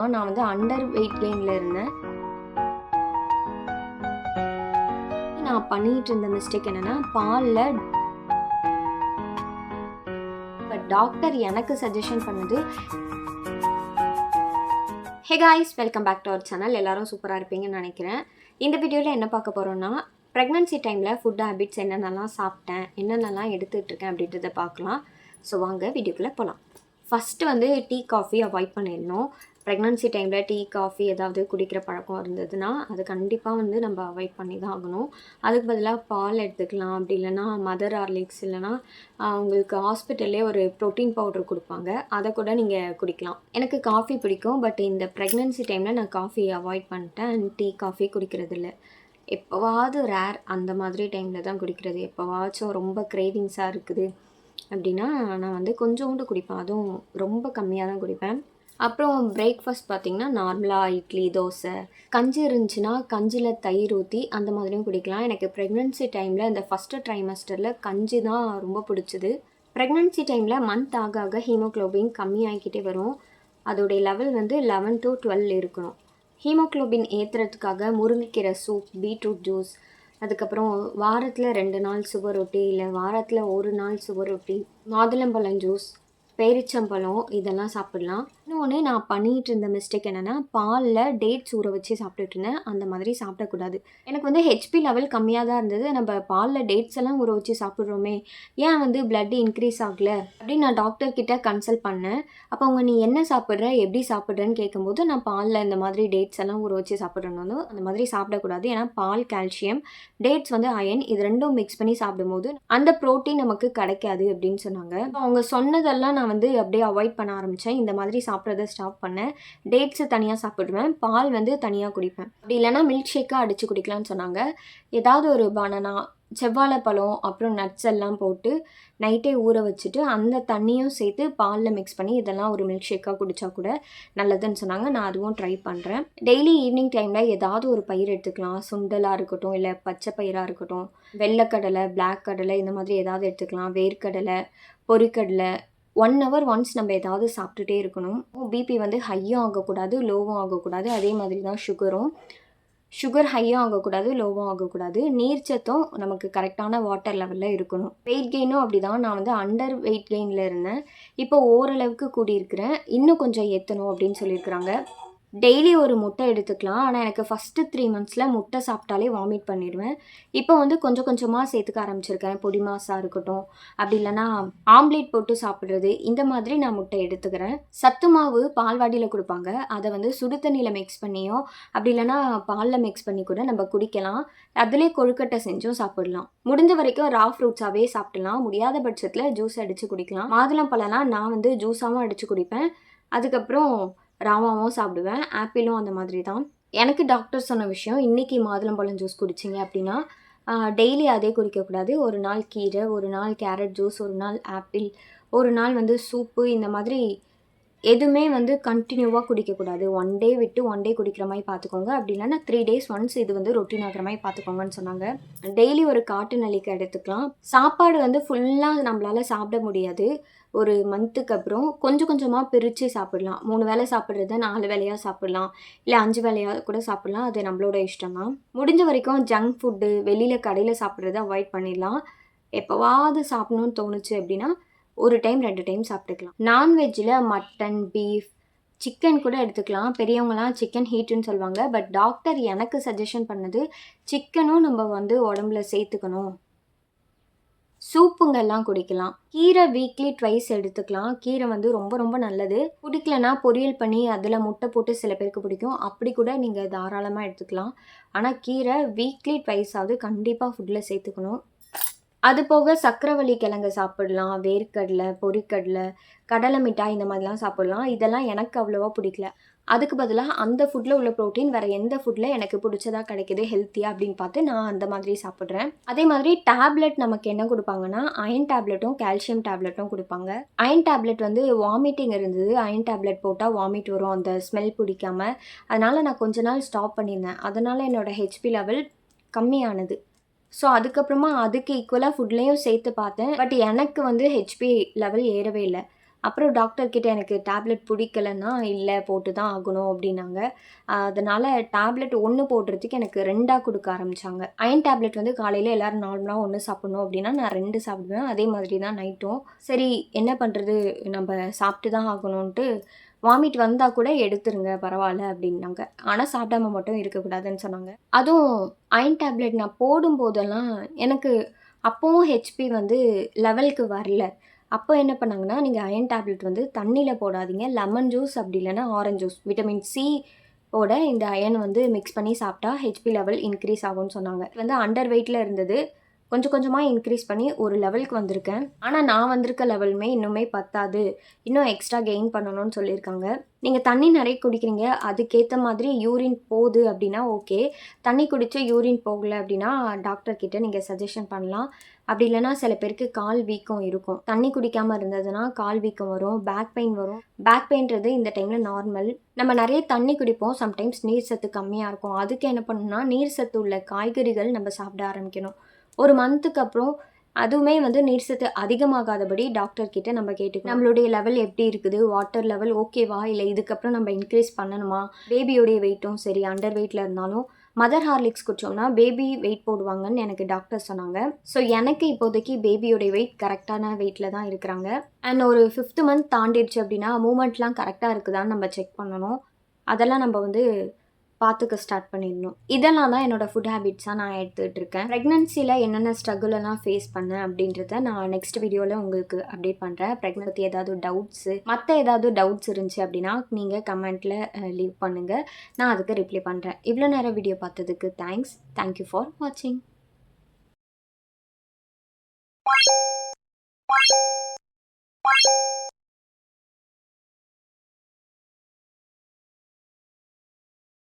நான் வந்து under wait கெயினில் இருந்தேன். நான் பண்ணிட்டு இருந்த மிஸ்டேக் என்னன்னா, பாலில் டாக்டர் எனக்கு சஜஷன் பண்ணது. Hey guys, welcome back to our channel. எல்லாரும் சூப்பராக இருப்பீங்கன்னு நினைக்கிறேன். இந்த வீடியோவில் என்ன பார்க்க போகிறோன்னா, ப்ரெக்னன்சி டைமில் ஃபுட் ஹேபிட்ஸ் என்னென்னலாம் சாப்பிட்டேன், என்னென்னலாம் எடுத்துகிட்டு இருக்கேன் அப்படின்றத பார்க்கலாம். ஸோ வாங்க வீடியோக்குள்ளே போகலாம். ஃபஸ்ட்டு வந்து டீ காஃபி அவாய்ட் பண்ணிடணும். ப்ரெக்னன்சி டைமில் டீ காஃபி ஏதாவது குடிக்கிற பழக்கம் இருந்ததுன்னா அது கண்டிப்பாக வந்து நம்ம அவாய்ட் பண்ணி தான் ஆகணும். அதுக்கு பதிலாக பால் எடுத்துக்கலாம். அப்படி இல்லைனா மதர் ஹார்லிக்ஸ், இல்லைனா உங்களுக்கு ஹாஸ்பிட்டல்லே ஒரு ப்ரோட்டீன் பவுடர் கொடுப்பாங்க, அதை கூட நீங்கள் குடிக்கலாம். எனக்கு காஃபி பிடிக்கும், பட் இந்த ப்ரெக்னன்சி டைமில் நான் காஃபி அவாய்ட் பண்ணிட்டேன். அண்ட் டீ காஃபி குடிக்கிறது இல்லை. எப்போவாவது ரேர் அந்த மாதிரி டைமில் தான் குடிக்கிறது. எப்போவாச்சும் ரொம்ப கிரேவிங்ஸாக இருக்குது அப்படின்னா நான் வந்து கொஞ்சோண்டு குடிப்பேன். அதுவும் ரொம்ப கம்மியாக தான் குடிப்பேன். அப்புறம் பிரேக்ஃபாஸ்ட் பார்த்திங்கன்னா நார்மலாக இட்லி, தோசை, கஞ்சி இருந்துச்சுன்னா கஞ்சியில் தயிர் ஊற்றி அந்த மாதிரியும் குடிக்கலாம். எனக்கு ப்ரெக்னன்சி டைமில் இந்த ஃபஸ்ட்டு ட்ரைமஸ்டரில் கஞ்சி தான் ரொம்ப பிடிச்சிது. ப்ரெக்னன்சி டைமில் மந்த் ஆக ஆக ஹீமோக்ளோபின் கம்மியாகிக்கிட்டே வரும். அதோடைய லெவல் வந்து 11 to 12 இருக்கணும். ஹீமோக்ளோபின் ஏற்றுறதுக்காக முருங்கைக்கீரை சூப், பீட்ரூட் ஜூஸ், அதுக்கப்புறம் வாரத்தில் 2 நாள் சுவர் ரொட்டி, இல்லை வாரத்தில் 1 நாள் சுவர் ரொட்டி, மாதுளம்பழம் ஜூஸ், பேரிச்சம்பழம், இதெல்லாம் சாப்பிடலாம். இன்னொன்று நான் பண்ணிகிட்டு இருந்த மிஸ்டேக் என்னென்னா, பாலில் டேட்ஸ் ஊற வச்சு சாப்பிட்டுட்டு இருந்தேன். அந்த மாதிரி சாப்பிடக்கூடாது. எனக்கு வந்து ஹெச்பி லெவல் கம்மியாக தான் இருந்தது. நம்ம பாலில் டேட்ஸ் எல்லாம் ஊற வச்சு சாப்பிட்றோமே, ஏன் வந்து பிளட் இன்க்ரீஸ் ஆகலை அப்படின்னு நான் டாக்டர்கிட்ட கன்சல்ட் பண்ணேன். அப்போ அவங்க நீ என்ன சாப்பிட்ற, எப்படி சாப்பிட்றேன்னு கேட்கும்போது நான் பாலில் இந்த மாதிரி டேட்ஸ் எல்லாம் ஊற வச்சு சாப்பிட்றேன்னு, அந்த மாதிரி சாப்பிடக்கூடாது. ஏன்னா பால் கால்சியம், டேட்ஸ் வந்து அயன், இது ரெண்டும் மிக்ஸ் பண்ணி சாப்பிடும்போது அந்த ப்ரோட்டீன் நமக்கு கிடைக்காது அப்படின்னு சொன்னாங்க. அவங்க சொன்னதெல்லாம் நான் வந்து அப்படியே அவாய்ட் பண்ண ஆரம்பித்தேன். இந்த மாதிரி சாப்பிட்றத ஸ்டாப் பண்ணேன். டேட்ஸு தனியாக சாப்பிடுவேன், பால் வந்து தனியாக குடிப்பேன். அப்படி இல்லைனா மில்க் ஷேக்காக அடித்து குடிக்கலான்னு சொன்னாங்க. ஏதாவது ஒரு பனானா, செவ்வாழைப்பழம், அப்புறம் நட்ஸ் எல்லாம் போட்டு நைட்டே ஊற வச்சுட்டு அந்த தண்ணியும் சேர்த்து பாலில் மிக்ஸ் பண்ணி இதெல்லாம் ஒரு மில்க் ஷேக்காக குடித்தா கூட நல்லதுன்னு சொன்னாங்க. நான் அதுவும் ட்ரை பண்ணுறேன். டெய்லி ஈவினிங் டைமில் ஏதாவது ஒரு பயிர் எடுத்துக்கலாம். சுண்டலாக இருக்கட்டும், இல்லை பச்சை பயிராக இருக்கட்டும், வெள்ளைக்கடலை, பிளாக் கடலை, இந்த மாதிரி ஏதாவது எடுத்துக்கலாம். வேர்க்கடலை, பொரிக்கடலை. 1 hour ஒன்ஸ் நம்ம ஏதாவது சாப்பிட்டுட்டே இருக்கணும். பிபி வந்து ஹையும் ஆகக்கூடாது, லோவும் ஆகக்கூடாது. அதே மாதிரி தான் சுகர் ஹையும் ஆகக்கூடாது, லோவும் ஆகக்கூடாது. நீர்ச்சத்தும் நமக்கு கரெக்டான வாட்டர் லெவலில் இருக்கணும். வெயிட் கெயினும் அப்படி தான். நான் வந்து அண்டர் வெயிட் கெயினில் இருந்தேன். இப்போ ஓரளவுக்கு கூடியிருக்கிறேன். இன்னும் கொஞ்சம் ஏற்றணும் அப்படின்னு சொல்லியிருக்கிறாங்க. டெய்லி ஒரு முட்டை எடுத்துக்கலாம். ஆனால் எனக்கு ஃபஸ்ட்டு 3 monthஸில் முட்டை சாப்பிட்டாலே வாமிட் பண்ணிடுவேன். இப்போ வந்து கொஞ்சம் கொஞ்சமாக சேர்த்துக்க ஆரம்பிச்சிருக்கேன். பொடி மாஸாக இருக்கட்டும், அப்படி இல்லைனா ஆம்லேட் போட்டு சாப்பிட்றது, இந்த மாதிரி நான் முட்டை எடுத்துக்கிறேன். சத்து மாவு பால்வாடியில் கொடுப்பாங்க. அதை வந்து சுடு தண்ணியில் மிக்ஸ் பண்ணியோ அப்படி இல்லைனா பாலில் மிக்ஸ் பண்ணி கூட நம்ம குடிக்கலாம். அதிலே கொழுக்கட்டை செஞ்சும் சாப்பிடலாம். முடிஞ்ச வரைக்கும் ரா ஃப்ரூட்ஸாகவே சாப்பிடலாம். முடியாத பட்சத்தில் ஜூஸ் அடித்து குடிக்கலாம். மாதுளம்பழம்லாம் நான் வந்து ஜூஸாகவும் அடித்து குடிப்பேன். அதுக்கப்புறம் ராவாவும் சாப்பிடுவேன். ஆப்பிளும் அந்த மாதிரி தான். எனக்கு டாக்டர் சொன்ன விஷயம், இன்றைக்கி மாதுளம்பழம் ஜூஸ் குடிச்சிங்க அப்படின்னா டெய்லி அதே குடிக்கக்கூடாது. ஒரு நாள் கீரை, ஒரு நாள் கேரட் ஜூஸ், ஒரு நாள் ஆப்பிள், ஒரு நாள் வந்து சூப்பு, இந்த மாதிரி எதுவுமே வந்து கண்டினியூவாக குடிக்கக்கூடாது. 1 day விட்டு 1 day குடிக்கிற மாதிரி பார்த்துக்கோங்க. அப்படி இல்லைன்னா 3 days ஒன்ஸ் இது வந்து ரொட்டீன் ஆகிற மாதிரி பார்த்துக்கோங்கன்னு சொன்னாங்க. டெய்லி ஒரு காட்டு நெல்லிக்காய் எடுத்துக்கலாம். சாப்பாடு வந்து ஃபுல்லாக நம்மளால் சாப்பிட முடியாது. ஒரு மந்த்துக்கு அப்புறம் கொஞ்சம் கொஞ்சமாக பிரித்து சாப்பிடலாம். 3 வேளை சாப்பிட்றத 4 வேளையாக சாப்பிடலாம், இல்லை 5 வேளையாக கூட சாப்பிடலாம். அது நம்மளோட இஷ்டம் தான். முடிஞ்ச வரைக்கும் ஜங்க் ஃபுட்டு, வெளியில் கடையில் சாப்பிட்றத அவாய்ட் பண்ணிடலாம். எப்போவாவது சாப்பிடணும்னு தோணுச்சு அப்படின்னா 1 time 2 time சாப்பிட்டுக்கலாம். நான்வெஜ்ஜில் மட்டன், பீஃப், சிக்கன் கூட எடுத்துக்கலாம். பெரியவங்களாம் சிக்கன் ஹீட்டுன்னு சொல்லுவாங்க. பட் டாக்டர் எனக்கு சஜஷன் பண்ணது சிக்கனும் நம்ம வந்து உடம்புல சேர்த்துக்கணும். சூப்புங்கெல்லாம் குடிக்கலாம். கீரை வீக்லி 2 எடுத்துக்கலாம். கீரை வந்து ரொம்ப ரொம்ப நல்லது. பிடிக்கலனா பொரியல் பண்ணி அதில் முட்டை போட்டு சில பேருக்கு பிடிக்கும். அப்படி கூட நீங்கள் தாராளமாக எடுத்துக்கலாம். ஆனால் கீரை வீக்லி 2 கண்டிப்பாக ஃபுட்டில் சேர்த்துக்கணும். அது போக சக்கரவள்ளி கிழங்கு சாப்பிடலாம், வேர்க்கடலை, பொரிக்கடலை, கடலை மிட்டாய், இந்த மாதிரிலாம் சாப்பிடலாம். இதெல்லாம் எனக்கு அவ்வளோவா பிடிக்கல. அதுக்கு பதிலாக அந்த ஃபுட்டில் உள்ள ப்ரோட்டீன் வேறு எந்த ஃபுட்டில் எனக்கு பிடிச்சதாக கிடைக்கிது ஹெல்த்தியாக அப்படின்னு பார்த்து நான் அந்த மாதிரி சாப்பிட்றேன். அதே மாதிரி டேப்லெட் நமக்கு என்ன கொடுப்பாங்கன்னா, அயன் டேப்லெட்டும் கால்சியம் டேப்லெட்டும் கொடுப்பாங்க. அயன் டேப்லெட் வந்து வாமிட்டிங் இருந்தது. அயன் டேப்லெட் போட்டால் வாமிட் வரும், அந்த ஸ்மெல் பிடிக்காமல். அதனால் நான் கொஞ்ச நாள் ஸ்டாப் பண்ணியிருந்தேன். அதனால் என்னோடய ஹெச்பி லெவல் கம்மியானது. ஸோ அதுக்கப்புறமா அதுக்கு ஈக்குவலாக ஃபுட்லேயும் சேர்த்து பார்த்தேன். பட் எனக்கு வந்து ஹெச்பி லெவல் ஏறவே இல்லை. அப்புறம் டாக்டர்கிட்ட எனக்கு டேப்லெட் பிடிக்கலன்னா, "இல்ல போட்டு தான் ஆகணும்" அப்படின்னாங்க. அதனால டேப்லெட் 1 போடுறதுக்கு எனக்கு 2ஆ குடுக்க ஆரம்பிச்சாங்க. அயர்ன் டேப்லெட் வந்து காலையில எல்லாரும் நார்மலா 1 சாப்பிடணும் அப்படின்னா, நான் 2 சாப்பிடுவேன். அதே மாதிரி தான் நைட்டும். சரி என்ன பண்றது? நம்ப சாப்பிட்டு தான் ஆகணுன்ட்டு, வாமிட் வந்தா கூட எடுத்துருங்க பரவால்ல அப்படின்னாங்க. ஆனா சாப்பிடாம மட்டும் இருக்கக்கூடாதுன்னு சொன்னாங்க. அதுவும் அயர்ன் டேப்லெட் நான் போடும்போதெல்லாம் எனக்கு அப்பவும் ஹெச்பி வந்து லெவலுக்கு வரல. அப்போ என்ன பண்ணாங்கன்னா, நீங்க அயர்ன் டேப்லெட் வந்து தண்ணீல போடாதீங்க. லெமன் ஜூஸ் அப்படி இல்லன்னா ஆரஞ்ச் ஜூஸ். விட்டமின் சி ஓட இந்த அயர்ன் வந்து மிக்ஸ் பண்ணி சாப்பிட்டா ஹெச்பி லெவல் இன்க்ரீஸ் ஆகும்னு சொன்னாங்க. இது வந்து அண்டர் வெயிட்ல இருந்தது. கொஞ்சம் கொஞ்சமா இன்க்ரீஸ் பண்ணி ஒரு லெவலுக்கு வந்திருக்கேன். ஆனா நான் வந்திருக்க லெவலுமே இன்னுமே பத்தாது. இன்னும் எக்ஸ்ட்ரா கெயின் பண்ணணும்னு சொல்லியிருக்காங்க. நீங்க தண்ணி நெறைய குடிக்கிறீங்க. அதுக்கேத்த மாதிரி யூரின் போகுது அப்படின்னா ஓகே. தண்ணி குடிச்சு யூரின் போகல அப்படின்னா டாக்டர் கிட்ட நீங்க சஜஷன் பண்ணலாம். அப்படி இல்லன்னா சில பேருக்கு கால் வீக்கம் இருக்கும். தண்ணி குடிக்காம இருந்ததுன்னா கால் வீக்கம் வரும், பேக் பெயின் வரும். பேக் பெயின்றது இந்த டைம்ல நார்மல். நம்ம நெறைய தண்ணி குடிப்போம். சம்டைம்ஸ் நீர் சத்து கம்மியா இருக்கும். அதுக்கு என்ன பண்ணணும்னா, நீர் சத்து உள்ள காய்கறிகள் நம்ம சாப்பிட ஆரம்பிக்கணும். ஒரு மந்த்துக்கு அப்புறம் அதுவுமே வந்து நீர் சத்து அதிகமாகாதபடி டாக்டர் கிட்ட நம்ம கேட்டுக்கணும். நம்மளுடைய லெவல் எப்படி இருக்குது? வாட்டர் லெவல் ஓகேவா? இல்ல இதுக்கப்புறம் நம்ம இன்க்ரீஸ் பண்ணணுமா? பேபியோடைய வெயிட்டும் சரி, அண்டர் வெயிட்ல இருந்தாலும் மதர் ஹார்லிக்ஸ் குடிச்சோம்னா பேபி வெயிட் போடுவாங்கன்னு எனக்கு டாக்டர் சொன்னாங்க. ஸோ எனக்கு இப்போதைக்கு பேபியோடைய வெயிட் கரெக்டான வெயிட்ல தான் இருக்கிறாங்க. அண்ட் ஒரு 5த் மந்த் தாண்டிடுச்சு அப்படின்னா மூவ்மெண்ட்லாம் கரெக்டா இருக்குதான்னு நம்ம செக் பண்ணணும். அதெல்லாம் நம்ம வந்து பார்த்துக்க ஸ்டார்ட் பண்ணிடணும். இதெல்லாம் தான் என்னோட ஃபுட் ஹேபிட்ஸாக நான் எடுத்துகிட்டு இருக்கேன். ப்ரெக்னன்சியில் என்னென்ன ஸ்ட்ரகிள் எல்லாம் ஃபேஸ் பண்ணேன் அப்படின்றத நான் நெக்ஸ்ட் வீடியோவில் உங்களுக்கு அப்டேட் பண்ணுறேன். ப்ரெக்னன்ட் பற்றி ஏதாவது டவுட்ஸு, மற்ற ஏதாவது டவுட்ஸ் இருந்துச்சு அப்படின்னா நீங்கள் கமெண்ட்டில் லீவ் பண்ணுங்கள். நான் அதுக்கு ரிப்ளை பண்ணுறேன். இவ்வளோ நேரம் வீடியோ பார்த்ததுக்கு தேங்க்ஸ். தேங்க்யூ ஃபார் வாட்சிங்.